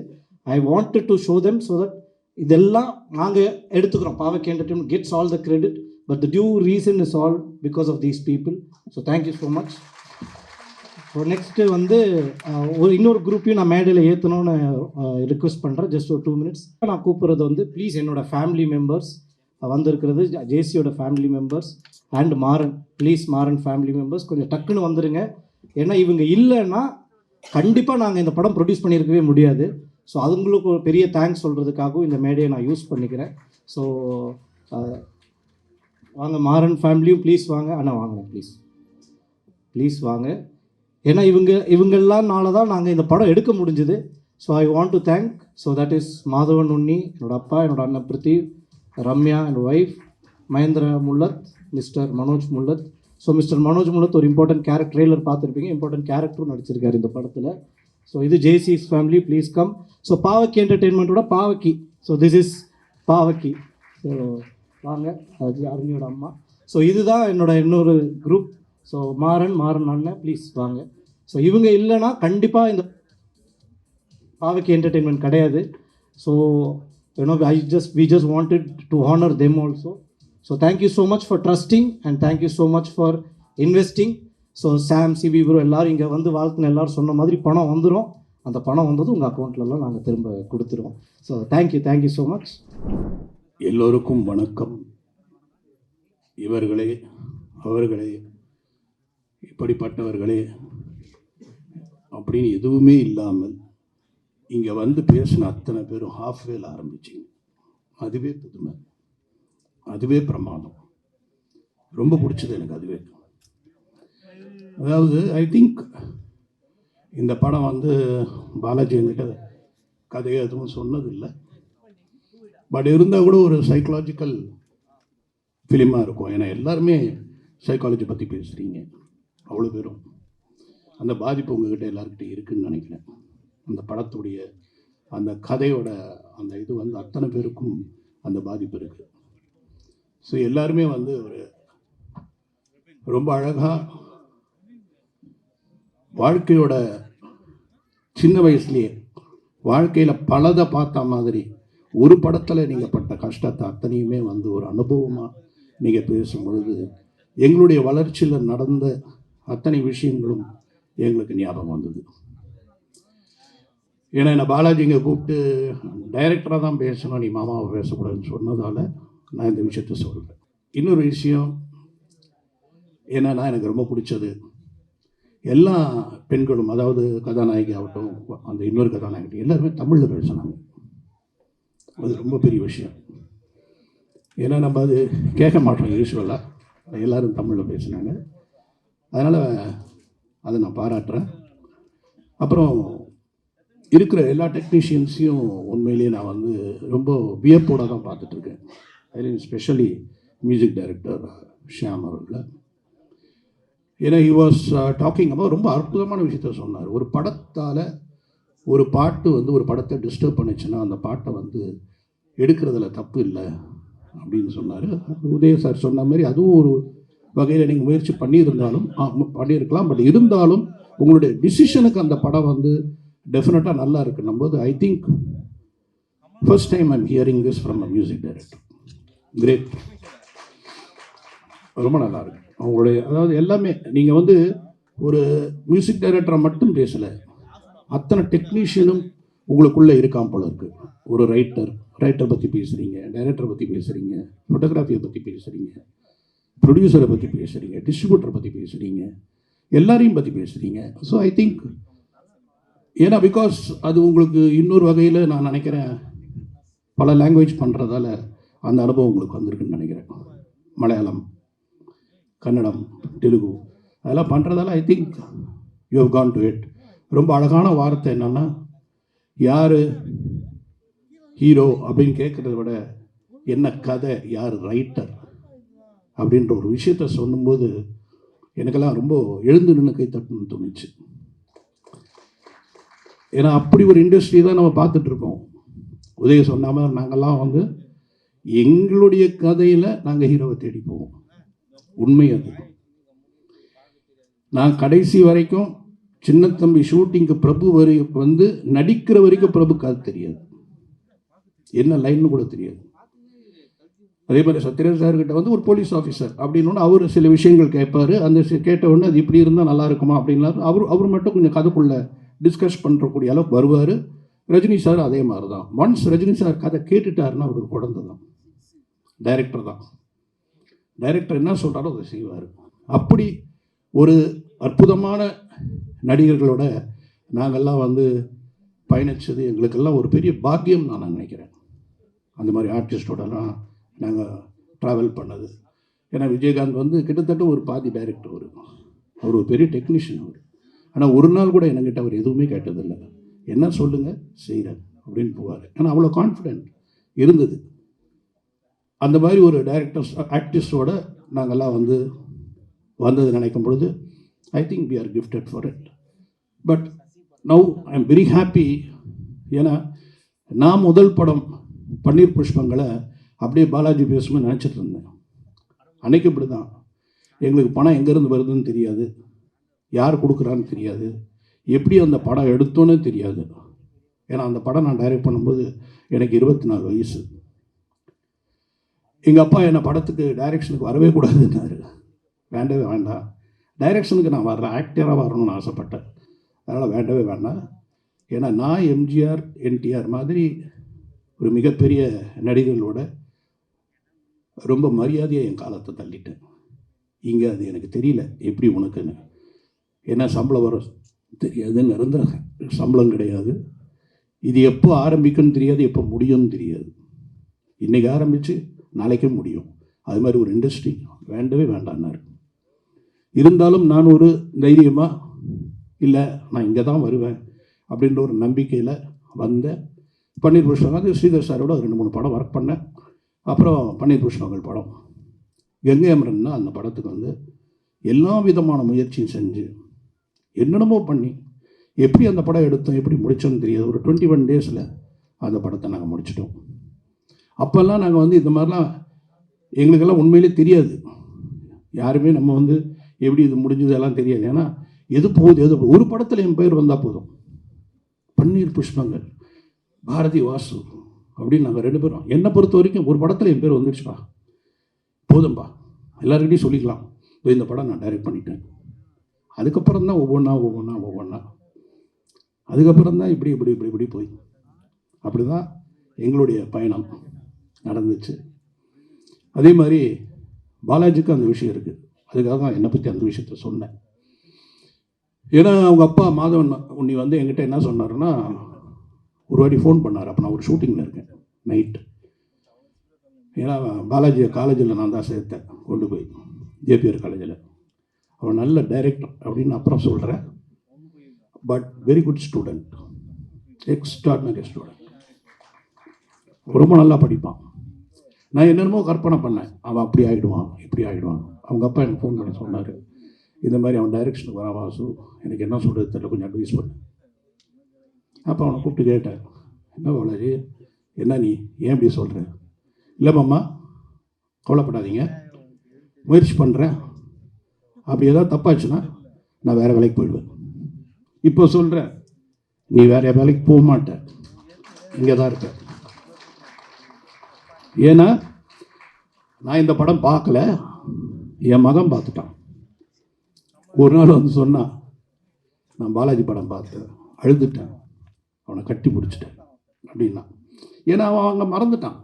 I wanted to show them so that இதெல்லாம் நாங்கள் எடுத்துக்கிறோம். Bavakki entertainment gets all the credit, but the due reason is all because of these people. So thank you so much. So next வந்து இன்னொரு குரூப்பையும் நான் மேடையில் ஏற்றணும்னு ரிக்வெஸ்ட் பண்ணுறேன். ஜஸ்ட் ஒரு 2 minutes. நான் கூப்பிட்றது வந்து ப்ளீஸ் என்னோடய ஃபேமிலி மெம்பர்ஸ் வந்திருக்கிறது, ஜேசியோட family members and Maran, please Maran family members கொஞ்சம் டக்குன்னு வந்துடுங்க. ஏன்னா இவங்க இல்லைன்னா கண்டிப்பாக நாங்கள் இந்த படம் ப்ரொடியூஸ் பண்ணியிருக்கவே முடியாது. ஸோ அதுங்களுக்கு ஒரு பெரிய தேங்க்ஸ் சொல்கிறதுக்காகவும் இந்த மேடையை நான் யூஸ் பண்ணிக்கிறேன். ஸோ வாங்க மாறன் ஃபேமிலியும் ப்ளீஸ் வாங்க. அண்ணா வாங்க ப்ளீஸ் வாங்க. ஏன்னா இவங்கெல்லாம்னால தான் நாங்கள் இந்த படம் எடுக்க முடிஞ்சுது. So I want to thank. So that is Madhavan Unni, என்னோடய அப்பா, என்னோடய அண்ணன் பிருத்திவ், ரம்யா என்னோட wife, Mahendra Mullath, mister Manoj Mullath. So mister Manoj Mullath ஒரு இம்பார்ட்டன்ட் ட்ரெய்லர் பார்த்துருப்பீங்க, இம்பார்ட்டன்ட் கேரக்டரும் நடிச்சிருக்காரு இந்த படத்தில். ஸோ இது ஜேசிஸ் family, please come. So Bavakki என்டர்டெயின்மெண்ட்டோட Bavakki, so this is Bavakki. So வாங்க, அது அருணியோட அம்மா. ஸோ இதுதான் என்னோட இன்னொரு குரூப். ஸோ மாறன் அண்ணன் ப்ளீஸ் வாங்க. ஸோ இவங்க இல்லைன்னா கண்டிப்பாக இந்த பாவக்கி என்டர்டெயின்மெண்ட் கிடையாது. So we just wanted to honor them also. So thank you so much for trusting and thank you so much for investing. So Sam, Sibi bro எல்லாரும் இங்கே வந்து வாழ்த்துன எல்லாரும் சொன்ன மாதிரி பணம் வந்துடும். அந்த பணம் வந்தது உங்கள் அக்கௌண்ட்லலாம் நாங்கள் திரும்ப கொடுத்துருவோம். So thank you so much. எல்லோருக்கும் வணக்கம். இவர்களே அவர்களே இப்படிப்பட்டவர்களே அப்படின்னு எதுவுமே இல்லாமல் இங்கே வந்து பேசின அத்தனை பேரும் ஹாஃப்வேல ஆரம்பிச்சிங்க. அதுவே புதுமை, அதுவே பிரமாதம். ரொம்ப பிடிச்சது எனக்கு அதுவே. அதாவது ஐ திங்க் இந்த படம் வந்து பாலாஜி என்கிட்ட கதையை எதுவும் சொன்னதில்லை. பட் இருந்தால் கூட ஒரு சைக்கலாஜிக்கல் ஃபிலிமாக இருக்கும். ஏன்னா எல்லாருமே சைக்காலஜி பற்றி பேசுகிறீங்க, அவ்வளோ பேரும். அந்த பாதிப்பு உங்ககிட்ட எல்லாருக்கிட்டையும் இருக்குதுன்னு நினைக்கிறேன். அந்த படத்துடைய அந்த கதையோட அந்த இது வந்து அத்தனை பேருக்கும் அந்த பாதிப்பு இருக்குது. ஸோ எல்லாருமே வந்து ஒரு ரொம்ப அழகாக வாழ்க்கையோட சின்ன வயசுலேயே வாழ்க்கையில் பலதை பார்த்த மாதிரி ஒரு படத்தில் நீங்கள் பட்ட கஷ்டத்தை அத்தனையுமே வந்து ஒரு அனுபவமாக நீங்கள் பேசும் பொழுது எங்களுடைய வளர்ச்சியில் நடந்த அத்தனை விஷயங்களும் எங்களுக்கு ஞாபகம் வந்தது. ஏன்னா என்னை பாலாஜி இங்கே கூப்பிட்டு டைரக்டராக தான் பேசணும், நீ மாமாவை பேசக்கூடாதுன்னு சொன்னதால் நான் இந்த விஷயத்த சொல்கிறேன். இன்னொரு விஷயம் என்னன்னா, எனக்கு ரொம்ப பிடிச்சது எல்லா பெண்களும், அதாவது கதாநாயகி ஆகட்டும், அந்த இன்னொரு கதாநாயகி எல்லாருமே தமிழில் பேசினாங்க. அது ரொம்ப பெரிய விஷயம். ஏன்னா நம்ம அது கேட்க மாட்டோம் யூஸ்வலாக. எல்லோரும் தமிழில் பேசினாங்க. அதனால் அதை நான் பாராட்டுறேன். அப்புறம் இருக்கிற எல்லா டெக்னீஷியன்ஸையும் உண்மையிலேயே நான் வந்து ரொம்ப வியப்போடு தான் பார்த்துட்ருக்கேன். அதில் ஸ்பெஷலி மியூசிக் டைரக்டர் ஷியாம் அவர்களை. ஏன்னா ஹி வாஸ் டாக்கிங் அப்போ ரொம்ப அற்புதமான விஷயத்த சொன்னார். ஒரு படத்தால் ஒரு பாட்டு வந்து ஒரு படத்தை டிஸ்டர்ப் பண்ணிச்சுன்னா அந்த பாட்டை வந்து எடுக்கிறதுல தப்பு இல்லை அப்படின்னு சொன்னார். உதய சார் சொன்ன மாதிரி அதுவும் ஒரு வகையில் நீங்கள் முயற்சி பண்ணியிருக்கலாம். பட் இருந்தாலும் உங்களுடைய டிசிஷனுக்கு அந்த படம் வந்து டெஃபினட்டாக நல்லா இருக்குன்னும் போது I think first time I'm hearing this from a music director. Great, ரொம்ப நல்லா இருக்கு அவங்களுடைய. அதாவது எல்லாமே நீங்கள் வந்து ஒரு மியூசிக் டைரக்டரை மட்டும் பேசலை, அத்தனை டெக்னீஷியனும் உங்களுக்குள்ளே இருக்காம போல இருக்குது. ஒரு ரைட்டர் பற்றி பேசுகிறீங்க, டைரக்டரை பற்றி பேசுகிறீங்க, ஃபோட்டோகிராஃபியை பற்றி பேசுகிறீங்க, ப்ரொடியூசரை பற்றி பேசுகிறீங்க, டிஸ்ட்ரிபியூட்டரை பற்றி பேசுகிறீங்க, எல்லாரையும் பற்றி பேசுகிறீங்க. ஸோ ஐ திங்க் ஏன்னா பிகாஸ் அது உங்களுக்கு இன்னொரு வகையில் நான் நினைக்கிறேன் பல லாங்குவேஜ் பண்ணுறதால அந்த அனுபவம் உங்களுக்கு வந்திருக்குன்னு நினைக்கிறேன். மலையாளம், கன்னடம், தெலுங்கு அதெல்லாம் பண்ணுறதால I think you have gone to it. ரொம்ப அழகான வார்த்தை என்னென்னா, யார் ஹீரோ அப்படின்னு கேட்குறத விட என்ன கதை, யார் ரைட்டர் அப்படின்ற ஒரு விஷயத்த சொல்லும்போது எனக்கெல்லாம் ரொம்ப எழுந்து நின்று கை தட்டணும்னு தோணுச்சு. ஏன்னா அப்படி ஒரு இண்டஸ்ட்ரி தான் நம்ம பார்த்துட்ருக்கோம். உதய சொன்ன மாதிரி நாங்கள்லாம் வந்து எங்களுடைய கதையில் நாங்கள் ஹீரோவை தேடி போவோம். உண்மை அது. நான் கடைசி வரைக்கும் சின்ன தம்பி ஷூட்டிங்கு பிரபு வந்து நடிக்கிற வரைக்கும் பிரபுக்கு அது தெரியாது, என்ன லைன்னு கூட தெரியாது. அதே மாதிரி சத்யராஜ் சார்கிட்ட வந்து ஒரு போலீஸ் ஆஃபீஸர் அப்படின்னு அவர் சில விஷயங்கள் கேட்பார். அந்த கேட்ட உடனே அது இப்படி இருந்தால் நல்லா இருக்குமா அப்படின்னாரு. அவர் மட்டும் கொஞ்சம் கதைக்குள்ளே டிஸ்கஸ் பண்ணுறக்கூடிய அளவுக்கு வருவார். ரஜினி சார் அதே மாதிரி தான். ஒன்ஸ் ரஜினி சார் கதை கேட்டுட்டாருன்னா அவர் ஒரு குழந்தை தான், டைரக்டர் தான். டைரக்டர் என்ன சொல்கிறாரோ அதை செய்வார். அப்படி ஒரு அற்புதமான நடிகர்களோட நாங்கள்லாம் வந்து பயணித்தது எங்களுக்கெல்லாம் ஒரு பெரிய பாக்கியம் நான் நினைக்கிறேன். அந்த மாதிரி ஆர்டிஸ்டோடலாம் நாங்கள் ட்ராவல் பண்ணது. ஏன்னா விஜயகாந்த் வந்து கிட்டத்தட்ட ஒரு பாதி டைரக்டர் அவர் ஒரு பெரிய டெக்னீஷியன் அவர். ஆனால் ஒரு நாள் கூட என்கிட்ட அவர் எதுவுமே கேட்டதில்லை. என்ன சொல்லுங்கள் செய்கிறேன் அப்படின்னு போவார். ஏன்னா அவ்வளோ கான்ஃபிடென்ட் இருந்தது. அந்த மாதிரி ஒரு டைரக்டர்ஸ் ஆர்டிஸ்டோட நாங்கள்லாம் வந்தது நினைக்கும் பொழுது I think we are gifted for it. But now I am very happy. ஏன்னா நான் முதல் படம் பன்னீர் புஷ்பங்களை அப்படியே பாலாஜி பேசும்போது நினச்சிட்டு இருந்தேன். அன்றைக்கு இப்படி தான் எங்களுக்கு பணம் எங்கேருந்து வருதுன்னு தெரியாது, யார் கொடுக்குறான்னு தெரியாது, எப்படி அந்த படம் எடுத்தோன்னே தெரியாது. ஏன்னா அந்த படம் நான் டைரக்ட் பண்ணும்போது எனக்கு 24 வயசு. எங்கள் அப்பா என்னை படத்துக்கு டைரக்ஷனுக்கு வரவே கூடாதுன்னாரு. வேண்டவே வேண்டாம், டைரக்ஷனுக்கு நான் வரல, ஆக்டராக வரணும்னு ஆசைப்பட்டேன், அதனால் வேண்டவே வேண்டாம். ஏன்னா நான் எம்ஜிஆர் என்டிஆர் மாதிரி ஒரு மிகப்பெரிய நடிகர்களோட ரொம்ப மரியாதையாக என் காலத்தை தள்ளிட்டேன். இங்கே அது எனக்கு தெரியல எப்படி உனக்குன்னு. ஏன்னா சம்பளம் வர தெரியாது, நிரந்தர சம்பளம் கிடையாது, இது எப்போ ஆரம்பிக்கும்னு தெரியாது, எப்போ முடியும்னு தெரியாது. இன்றைக்கி ஆரம்பித்து நாளைக்கும் முடியும். அது மாதிரி ஒரு இண்டஸ்ட்ரி வேண்டவே வேண்டான்னாரு. இருந்தாலும் நான் ஒரு தைரியமாக இல்லை நான் இங்கே தான் வருவேன் அப்படின்ற ஒரு நம்பிக்கையில் வந்தேன். பன்னீர் பூஷன் வந்து ஸ்ரீதர் சாரோட 2-3 படம் ஒர்க் பண்ணேன். அப்புறம் பன்னீர் பூஷன் அவர்கள் படம் கங்கை அமரன்னா அந்த படத்துக்கு வந்து எல்லா விதமான முயற்சியும் செஞ்சு என்னென்னமோ பண்ணி எப்படி அந்த படம் எடுத்தோம் எப்படி முடித்தோன்னு தெரியாது. ஒரு 21 டேஸில் அந்த படத்தை நாங்கள் முடிச்சிட்டோம். அப்போல்லாம் நாங்கள் வந்து இந்த மாதிரிலாம் எங்களுக்கெல்லாம் உண்மையிலே தெரியாது. யாருமே நம்ம வந்து எப்படி இது முடிஞ்சது எல்லாம் தெரியாது. ஏன்னா எது போகுது எது ஒரு படத்தில் என் பேர் வந்தால் போதும், பன்னீர் புஷ்பங்கள், பாரதி வாசு அப்படின்னு நாங்கள் 2 பேரும், என்னை பொறுத்த வரைக்கும் ஒரு படத்தில் என் பேர் வந்துடுச்சுப்பா போதும்பா, எல்லாருக்கிட்டையும் சொல்லிக்கலாம் இந்த படம் நான் டைரக்ட் பண்ணிட்டேன். அதுக்கப்புறம் தான் ஒவ்வொன்றா அதுக்கப்புறம் தான் இப்படி போய் அப்படி தான் எங்களுடைய பயணம் நடந்துச்சு. அதே மாதிரி பாலாஜிக்கு அந்த விஷயம் இருக்குது, அதுக்காக தான் என்னை பற்றி அந்த விஷயத்த சொன்னேன். ஏன்னா அவங்க அப்பா மாதவன் உன்னி வந்து என்கிட்ட என்ன சொன்னார்னா, ஒரு வாட்டி ஃபோன் பண்ணார். அப்போ நான் ஒரு ஷூட்டிங்கில் இருக்கேன் நைட்டு. ஏன்னா பாலாஜியை காலேஜில் நான் தான் சேர்த்தேன், கொண்டு போய் ஜேபிஆர் காலேஜில். அவன் நல்ல டைரக்டர் அப்படின்னு அப்புறம் சொல்கிறேன், but very good student, extraordinary student, ரொம்ப நல்லா படிப்பான். நான் என்னென்னமோ கற்பனை பண்ணேன், அவன் அப்படி ஆகிடுவான் இப்படி ஆகிடுவான். அவங்க அப்பா எனக்கு ஃபோன் பண்ணி சொன்னார், இந்த மாதிரி அவன் டைரக்ஷனுக்கு வரா வாசு, எனக்கு என்ன சொல்கிறது தெரியல, கொஞ்சம் அட்வைஸ் பண்ணு. அப்போ அவனை கூப்பிட்டு கேட்டேன், என்ன பாலாஜி என்ன நீ ஏன் இப்படி சொல்கிற? இல்லை மாமா கவலைப்படாதீங்க, முயற்சி பண்ணுறேன், அப்படி ஏதாவது தப்பாச்சுன்னா நான் வேறு வேலைக்கு போயிடுவேன். இப்போ சொல்கிறேன், நீ வேறு வேலைக்கு போக மாட்டேன், இங்கே தான் இருக்க. ஏன்னா நான் இந்த படம் பார்க்கல, என் மகன் பார்த்துட்டான். ஒரு நாள் வந்து சொன்னான், நான் பாலாஜி படம் பார்த்தேன், அழுதுட்டேன், அவனை கட்டி பிடிச்சிட்டேன் அப்படின்னா. ஏன்னா அவன் அங்கே மறந்துட்டான்,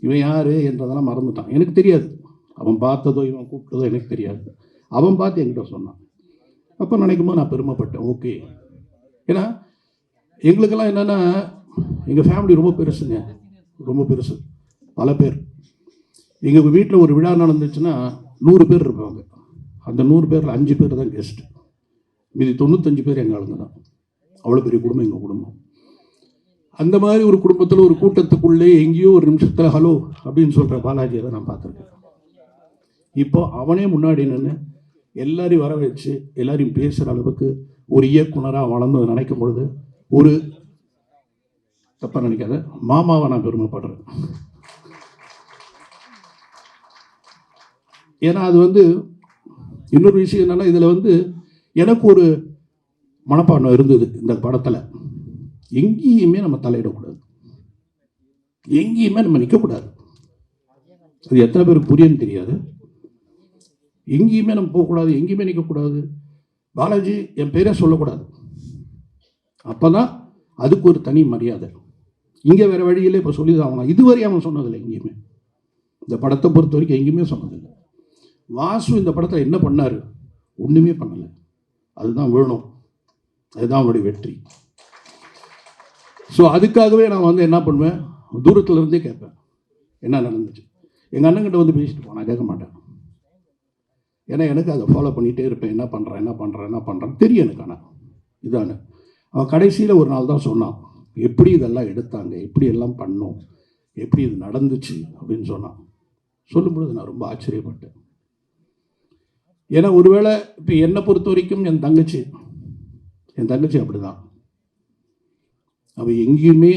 இவன் யார் என்றதெல்லாம் மறந்துட்டான். எனக்கு தெரியாது, அவன் பார்த்ததோ இவன் கூப்பிட்டதோ எனக்கு தெரியாது. அவன் பார்த்து என்கிட்ட சொன்னான். அப்போ நினைக்கும் போது நான் பெருமைப்பட்டேன். ஓகே, ஏன்னா எங்களுக்கெல்லாம் என்னென்னா எங்கள் ஃபேமிலி ரொம்ப பெருசுங்க, ரொம்ப பெருசு, பல பேர். எங்கள் வீட்டில் ஒரு விழா நடந்துச்சுன்னா 100 பேர் இருப்பாங்க. அந்த 100 பேரில் 5 பேர் தான் கெஸ்ட், மீதி 95 பேர் எங்கள் ஆளுங்க தான். அவ்வளோ பெரிய குடும்பம் எங்கள் குடும்பம். அந்த மாதிரி ஒரு குடும்பத்தில் ஒரு கூட்டத்துக்குள்ளே எங்கேயோ ஒரு நிமிஷத்தில் ஹலோ அப்படின்னு சொல்கிற பாலாஜியை தான் நான் பார்த்துருக்கேன். இப்போ அவனே முன்னாடி நின்று எல்லாரையும் வர வச்சு எல்லாரையும் பேசுகிற அளவுக்கு ஒரு இயக்குனராக வளர்ந்து நினைக்கும் பொழுது ஒரு தப்பாக நினைக்காத மாமாவை நான் பெருமைப்படுறேன். ஏன்னா அது வந்து இன்னொரு விஷயம் என்னன்னா, இதில் வந்து எனக்கு ஒரு மனப்பான்மை இருந்தது இந்த படத்தில், எங்கேயுமே நம்ம தலையிடக்கூடாது, எங்கேயுமே நம்ம நிற்கக்கூடாது. அது எத்தனை பேருக்கு புரியுன்னு தெரியாது. எங்கேயுமே நம்ம போகக்கூடாது, எங்கேயுமே நிற்கக்கூடாது. பாலாஜி என் பேரே சொல்லக்கூடாது, அப்போ தான் அதுக்கு ஒரு தனி மரியாதை. இங்கே வேறு வழியில் இப்போ சொல்லி தான் ஆகணும். இதுவரை அவன் சொன்னதில்லை எங்கேயுமே, இந்த படத்தை பொறுத்த வரைக்கும் எங்கேயுமே சொன்னதில்லை. வாசு இந்த படத்தில் என்ன பண்ணார்? ஒன்றுமே பண்ணலை. அதுதான் வேணும், அதுதான் அவனுடைய வெற்றி. ஸோ அதுக்காகவே நான் வந்து என்ன பண்ணுவேன், தூரத்தில் இருந்தே கேட்பேன் என்ன நடந்துச்சு. எங்கள் அண்ணங்கிட்ட வந்து பேசிட்டு போவேன், நான் கேட்க மாட்டேன். ஏன்னா எனக்கு அதை ஃபாலோ பண்ணிகிட்டே இருப்பேன், என்ன பண்ணுறேன் தெரியும் எனக்கு. ஆனால் இதானு அவன் கடைசியில் ஒரு நாள் தான் சொன்னான், எப்படி இதெல்லாம் எடுத்தாங்க, எப்படி எல்லாம் பண்ணோம், எப்படி இது நடந்துச்சு அப்படின்னு சொன்னான். சொல்லும்பொழுது நான் ரொம்ப ஆச்சரியப்பட்டேன். ஏன்னா ஒருவேளை இப்போ என்னை பொறுத்த வரைக்கும் என் தங்கச்சி அப்படி தான். அவள் எங்கேயுமே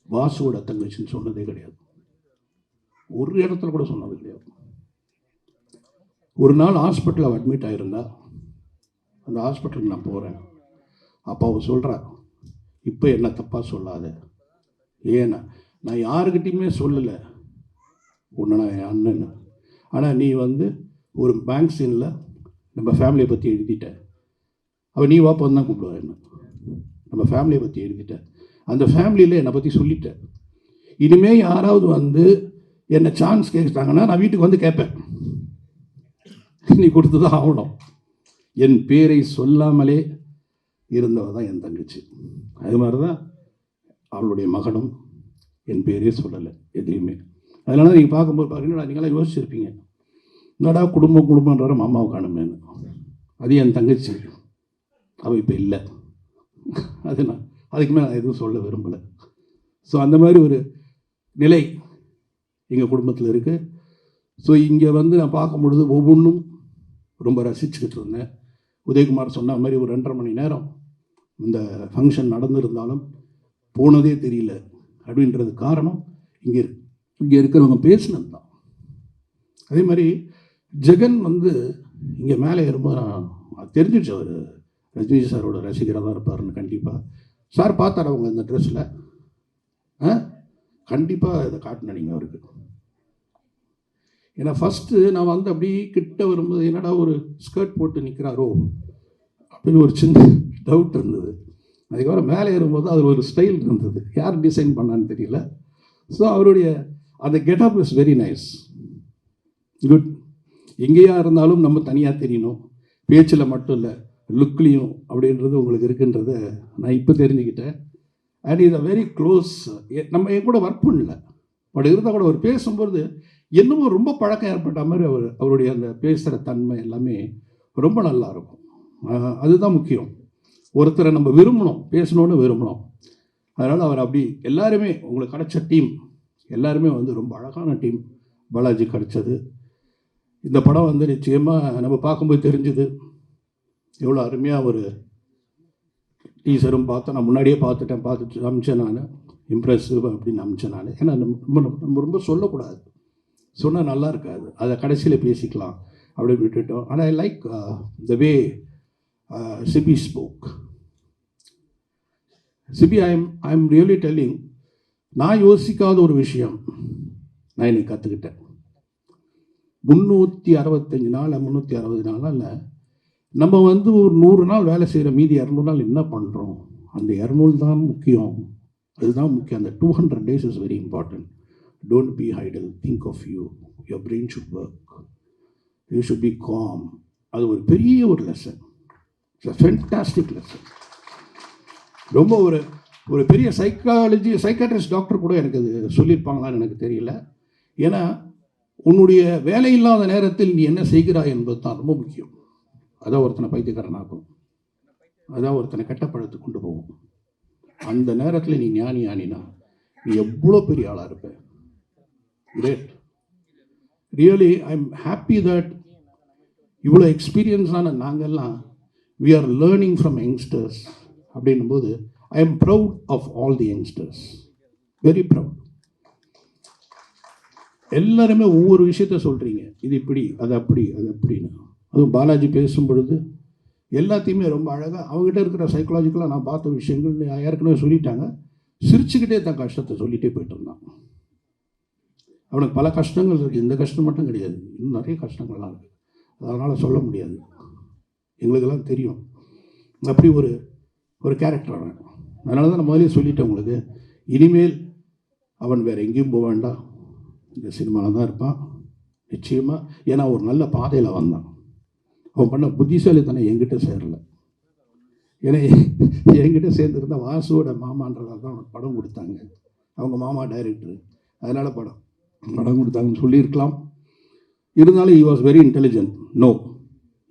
வாசுவோட தங்கச்சின்னு சொன்னதே கிடையாது, ஒரு இடத்துல கூட சொன்னது கிடையாது. ஒரு நாள் ஹாஸ்பிட்டலில் அவள் அட்மிட் ஆகிருந்தா, அந்த ஹாஸ்பிட்டலுக்கு நான் போகிறேன். அப்போ அவள் சொல்கிறா, இப்போ என்ன தப்பாக சொல்லாத, ஏன்னா நான் யாருக்கிட்டையுமே சொல்லலை, உன்னை நான் என் அண்ணன். ஆனால் நீ வந்து ஒரு பேங்க் சீனில் நம்ம ஃபேமிலியை பற்றி எழுதிட்ட. அவள் நீ வாப்பான்னு தான் கூப்பிடுவா என்ன. நம்ம ஃபேமிலியை பற்றி எழுதிட்ட, அந்த ஃபேமிலியில் என்னை பற்றி சொல்லிட்டேன். இனிமேல் யாராவது வந்து என்னை சான்ஸ் கேட்டாங்கன்னா நான் வீட்டுக்கு வந்து கேட்பேன், நீ கொடுத்து தான் ஆகணும். என் பேரை சொல்லாமலே இருந்தவ தான் என் தங்கச்சி. அது மாதிரி தான் அவளுடைய மகனும் என் பேரே சொல்லலை எதுலேயுமே. அதனால தான் நீங்கள் பார்க்கும்போது பார்த்தீங்கன்னா நீங்களாம் யோசிச்சிருப்பீங்க, என்னடா குடும்பம்ன்றார மாமாவை காணுமேன்னு. அது என் தங்கச்சி, அவள் இப்போ இல்லை. அது நான் அதுக்குமே நான் எதுவும் சொல்ல விரும்பலை. ஸோ அந்த மாதிரி ஒரு நிலை எங்கள் குடும்பத்தில் இருக்குது. ஸோ இங்கே வந்து நான் பார்க்கும் பொழுது ஒவ்வொன்றும் ரொம்ப ரசிச்சுக்கிட்டு இருந்தேன். உதயகுமார் சொன்ன மாதிரி ஒரு 2.5 மணி நேரம் இந்த ஃபங்க்ஷன் நடந்திருந்தாலும் போனதே தெரியல. அப்படின்றது காரணம் இங்கே இருக்கிறவங்க பேசினது தான். அதே மாதிரி ஜெகன் வந்து இங்கே மேலே ஏறும்போது நான் தெரிஞ்சிடுச்சு அவர் ரஜினி சாரோட ரசிகராக தான் இருப்பார்னு. கண்டிப்பாக சார் பார்த்தார் அவங்க இந்த ட்ரெஸ்ஸில். கண்டிப்பாக இதை காட்டின நீங்கள் அவருக்கு. ஏன்னா ஃபஸ்ட்டு நான் வந்து அப்படி கிட்ட வரும்போது என்னடா ஒரு ஸ்கர்ட் போட்டு நிற்கிறாரோ அப்படின்னு ஒரு சின்ன டவுட் இருந்தது. அதுக்கப்புறம் மேலே ஏறும்போது அது ஒரு ஸ்டைல் இருந்தது, யார் டிசைன் பண்ணான்னு தெரியல. ஸோ அவருடைய அந்த getup is very nice, good. எங்கேயா இருந்தாலும் நம்ம தனியாக தெரியணும், பேச்சில் மட்டும் இல்லை லுக்லேயும் அப்படின்றது உங்களுக்கு இருக்குன்றத நான் இப்போ தெரிஞ்சுக்கிட்டேன். And is a very close. நம்ம என் கூட ஒர்க் பண்ணல, பட் இருந்தால் கூட அவர் பேசும்போது என்னமோ ரொம்ப பழக்கம் ஏற்பட்ட மாதிரி அவருடைய அந்த பேசுகிற தன்மை எல்லாமே ரொம்ப நல்லாயிருக்கும். அதுதான் முக்கியம். ஒருத்தரை நம்ம விரும்பணும், பேசணுன்னு விரும்பணும். அதனால் அவர் அப்படி எல்லாருமே உங்களுக்கு கிடைச்ச டீம் எல்லாருமே வந்து ரொம்ப அழகான டீம் பாலாஜி கிடைச்சது. இந்த படம் வந்து நிச்சயமாக நம்ம பார்க்கும்போது தெரிஞ்சுது எவ்வளோ அருமையாக ஒரு டீசரும் பார்த்தேன். நான் முன்னாடியே பார்த்துட்டு அமிச்சேன் நான், இம்ப்ரெசிவ் அப்படின்னு அமிச்சேன் நான். ஏன்னா நம்ம ரொம்ப சொல்லக்கூடாது, சொன்னால் நல்லா இருக்காது, அதை கடைசியில் பேசிக்கலாம் அப்படின்னு விட்டுட்டோம். ஆனால் I like the way Sibi spoke. Sibi, I am really telling, நான் யோசிக்காத ஒரு விஷயம் நான் இன்னைக்கு கற்றுக்கிட்டேன். 365 நாள் 360 நாள் இல்லை, நம்ம வந்து ஒரு 100 நாள் வேலை செய்கிற மீதி 200 நாள் என்ன பண்ணுறோம், அந்த 200 தான் முக்கியம். அதுதான் முக்கியம். அந்த 200 days is very important. Don't be idle, think of you, your brain should work, you should be calm. அது ஒரு பெரிய ஒரு lesson, it's a fantastic lesson. ரொம்ப ஒரு பெரிய சைக்காட்ரிஸ்ட் டாக்டர் கூட எனக்கு அது சொல்லியிருப்பாங்களான்னு எனக்கு தெரியல. ஏன்னா உன்னுடைய வேலை இல்லாத நேரத்தில் நீ என்ன செய்கிறாய் என்பது தான் ரொம்ப முக்கியம். அதான் ஒருத்தனை பைத்தியக்காரனாகும், அதான் ஒருத்தனை கெட்டப்பழத்துக்கு கொண்டு போகும். அந்த நேரத்தில் நீ ஞானி ஆனினா நீ எவ்வளோ பெரிய ஆளாக இருப்ப. Great. Really I am happy that இவ்வளோ எக்ஸ்பீரியன்ஸான நாங்கள்லாம் we are learning from youngsters. அப்படின்னும்போது I am proud of all the youngsters, very proud. எல்லாருமே ஒவ்வொரு விஷயத்த சொல்கிறீங்க, இது இப்படி அது அப்படி அது அப்படின்னு. அதுவும் பாலாஜி பேசும் பொழுது எல்லாத்தையுமே ரொம்ப அழகாக அவங்ககிட்ட இருக்கிற சைக்கலாஜிக்கலாக நான் பார்த்த விஷயங்கள் ஏற்கனவே சொல்லிட்டாங்க. சிரிச்சுக்கிட்டே தன் கஷ்டத்தை சொல்லிகிட்டே போயிட்டு இருந்தான். அவனுக்கு பல கஷ்டங்கள் இருக்குது, இந்த கஷ்டம் மட்டும் கிடையாது, இன்னும் நிறைய கஷ்டங்கள்லாம் இருக்குது. அதனால் சொல்ல முடியாது, எங்களுக்கெல்லாம் தெரியும். அப்படி ஒரு கேரக்டர் அவன். அதனால தான் நான் முதலே சொல்லிட்டேன் உங்களுக்கு, இனிமேல் அவன் வேறு எங்கேயும் போக வேண்டாம், இந்த சினிமாவில் தான் இருப்பான் நிச்சயமாக. ஏன்னா ஒரு நல்ல பாதையில் வந்தான். அவன் பண்ண புத்திசாலித்தனம் என்கிட்ட சேரலை. ஏன்னா என்கிட்ட சேர்ந்துருந்தால் வாசுவோட மாமான்றதால தான் அவனுக்கு படம் கொடுத்தாங்க, அவங்க மாமா டைரக்டரு, அதனால் படம் கொடுத்தாங்கன்னு சொல்லியிருக்கலாம். இருந்தாலும் he was very intelligent. No,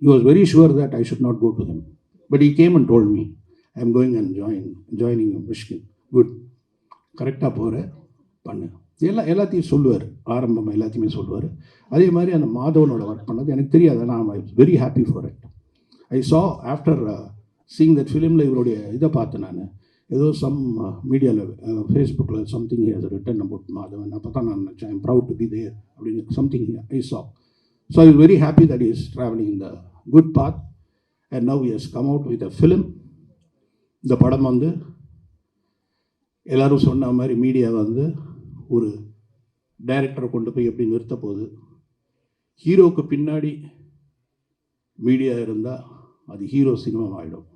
he was very sure that I should not go to them. But he came and told me, I am going and joining Michigan. Good, கரெக்டாக போகிற பண்ணு, எல்லாத்தையும் சொல்லுவார். ஆரம்பமாக எல்லாத்தையுமே சொல்லுவார். அதே மாதிரி அந்த மாதவனோட ஒர்க் பண்ணது எனக்கு தெரியாது, ஆனால் I was very happy for it. I saw after seeing that ஃபிலிமில் இவருடைய இதை பார்த்தேன் நான், ஏதோ சம் மீடியாவில் ஃபேஸ்புக்கில் something he has written about Madhavan. அப்போ தான் நான் நினச்சேன், I am proud to be there அப்படின்னு something I saw. So I was very happy that is travelling in the good path and now he has come out with a film. இந்த படம் வந்து எல்லோரும் சொன்ன மாதிரி மீடியா வந்து ஒரு டைரக்டரை கொண்டு போய் எப்படி நிறுத்த போகுது. ஹீரோவுக்கு பின்னாடி மீடியா இருந்தால் அது ஹீரோ சினிமா ஆகிடும்.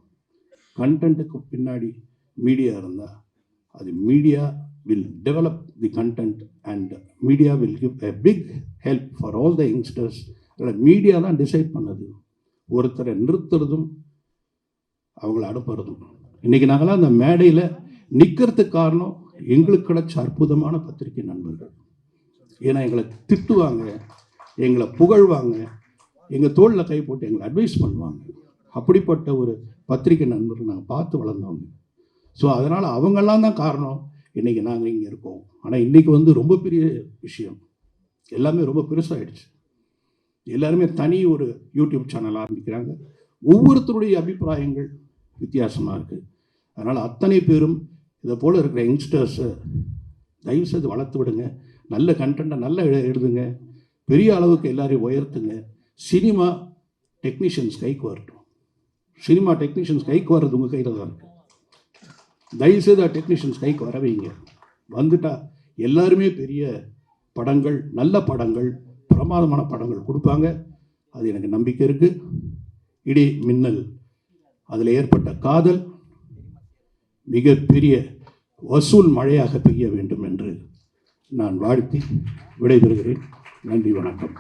கண்டென்ட்டுக்கு பின்னாடி மீடியா இருந்தால் அது media will develop the content and media will give a big help for all the youngsters. அதில் மீடியா தான் டிசைட் பண்ணது ஒருத்தரை நிறுத்துறதும் அவங்கள அனுப்புறதும். இன்றைக்கி நாங்களாம் அந்த மேடையில் நிற்கிறதுக்கு காரணம் எங்களுக்கு கிடைச்ச அற்புதமான பத்திரிகை நண்பர்கள். ஏன்னா எங்களை திட்டுவாங்க, எங்களை புகழ்வாங்க, எங்கள் தோளில் கை போட்டு எங்களை அட்வைஸ் பண்ணுவாங்க. அப்படிப்பட்ட ஒரு பத்திரிகை நண்பர்கள் நாங்கள் பார்த்து வளர்ந்தவங்க. ஸோ அதனால் அவங்கெல்லாம் தான் காரணம் இன்றைக்கி நாங்கள் இங்கே இருக்கோம். ஆனால் இன்றைக்கி வந்து ரொம்ப பெரிய விஷயம், எல்லாமே ரொம்ப பெருசாகிடுச்சு. எல்லாருமே தனி ஒரு யூடியூப் சேனல் ஆரம்பிக்கிறாங்க. ஒவ்வொருத்தருடைய அபிப்பிராயங்கள் வித்தியாசமாக இருக்குது. அதனால் அத்தனை பேரும் இதை போல் இருக்கிற யங்ஸ்டர்ஸை தயவுசெய்து வளர்த்து விடுங்க. நல்ல கண்டென்ட்டை நல்லா எழுதுங்க, பெரிய அளவுக்கு எல்லாரையும் உயர்த்துங்க. சினிமா டெக்னீஷியன்ஸ் கைக்கு வரட்டும். சினிமா டெக்னீஷியன்ஸ் கைக்கு வர்றது உங்கள் கையில் தான் இருக்குது. தயவுசெய்து டெக்னீஷியன்ஸ் கைக்கு வர வைங்க. வந்துட்டால் எல்லாருமே பெரிய படங்கள், நல்ல படங்கள், பிரமாதமான படங்கள் கொடுப்பாங்க. அது எனக்கு நம்பிக்கை இருக்குது. இடி மின்னல் அதில் ஏற்பட்ட காதல் மிகப்பெரிய வசூல் மழையாக பெய்ய வேண்டும் என்று நான் வாழ்த்தி விடைபெறுகிறேன். நன்றி, வணக்கம்.